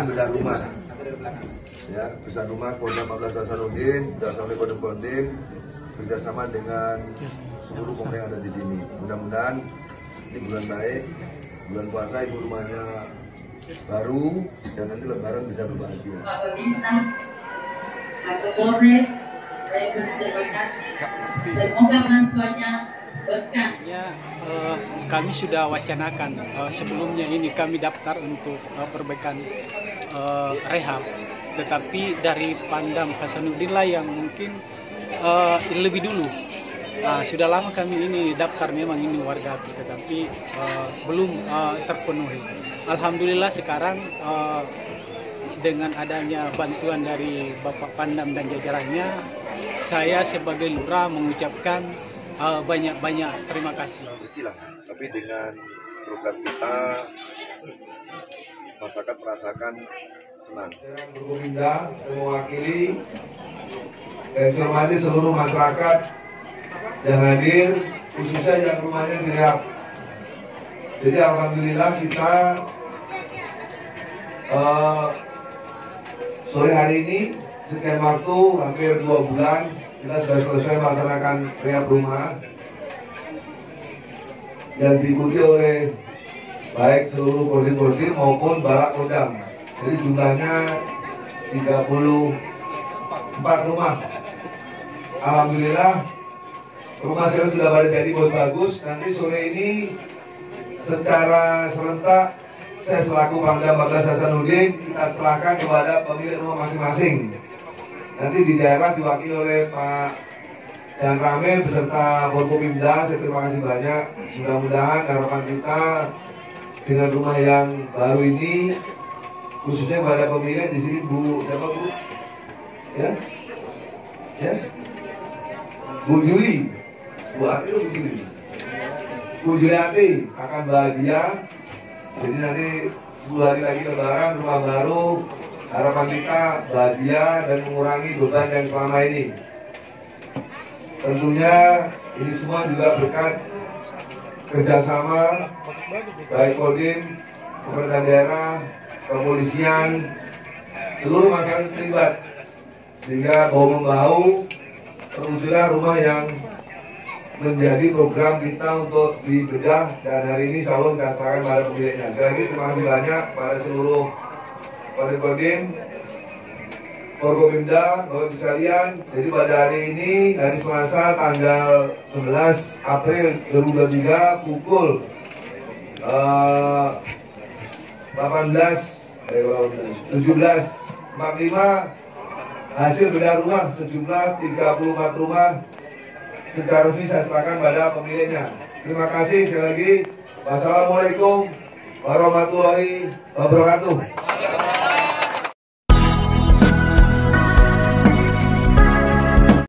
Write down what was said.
bedah rumah. Ya, bedah rumah Polda 14 Hasanuddin, bersama Kodim bekerjasama dengan seluruh pemerintah yang ada di sini. Mudah-mudahan ini bulan baik, bulan puasa ibu rumahnya baru dan nanti Lebaran bisa berbahagia. Pak Pemirsa, Pak Kapolres, saya berterima kasih. Semoga bantuannya berkah. Ya, kami sudah wacanakan sebelumnya ini kami daftar untuk perbaikan rehab, tetapi dari Pangdam Hasanuddin lah yang mungkin lebih dulu. Sudah lama kami ini daftar, memang ini warga, tetapi belum terpenuhi. Alhamdulillah sekarang dengan adanya bantuan dari Bapak Pangdam dan jajarannya, saya sebagai lurah mengucapkan banyak-banyak terima kasih. Tapi dengan program kita, masyarakat merasakan senang. Saya berkominda mewakili dan saya hormati seluruh masyarakat yang hadir, khususnya yang rumahnya direhab. Jadi alhamdulillah kita sore hari ini sekian waktu hampir 2 bulan kita sudah selesai melaksanakan rehab rumah yang diikuti oleh baik seluruh kodim maupun balak kodam. Jadi jumlahnya 34 rumah. Alhamdulillah rumah sekarang sudah pada jadi bagus. Nanti sore ini secara serentak saya selaku Pangdam 14 Hasanuddin kita serahkan kepada pemilik rumah masing-masing. Nanti di daerah diwakili oleh Pak Dan Ramil beserta Forkopimda. Saya terima kasih banyak. Mudah-mudahan harapan kita dengan rumah yang baru ini, khususnya pada pemilik di sini Bu, siapa Bu? Ya, ya, Bu Juli, Bu Ati, Bu Juli, Bu Juliati akan bahagia. Jadi nanti 10 hari lagi Lebaran, rumah baru. Harapan kita bahagia dan mengurangi beban yang selama ini. Tentunya ini semua juga berkat kerjasama baik Kodim, pemerintah daerah, kepolisian, seluruh masyarakat terlibat, sehingga bahu-membahu terwujudlah rumah yang menjadi program kita untuk dibedah, dan hari ini selalu kita serahkan pada pemiliknya. Sekali lagi terima kasih banyak pada seluruh Kodim, Forkopimda, Bapak Ibu sekalian. Jadi pada hari ini, hari Selasa tanggal 11 April 2023 pukul 17.45 hasil bedah rumah sejumlah 34 rumah secara resmi saya serahkan pada pemiliknya. Terima kasih sekali lagi. Wassalamualaikum warahmatullahi wabarakatuh.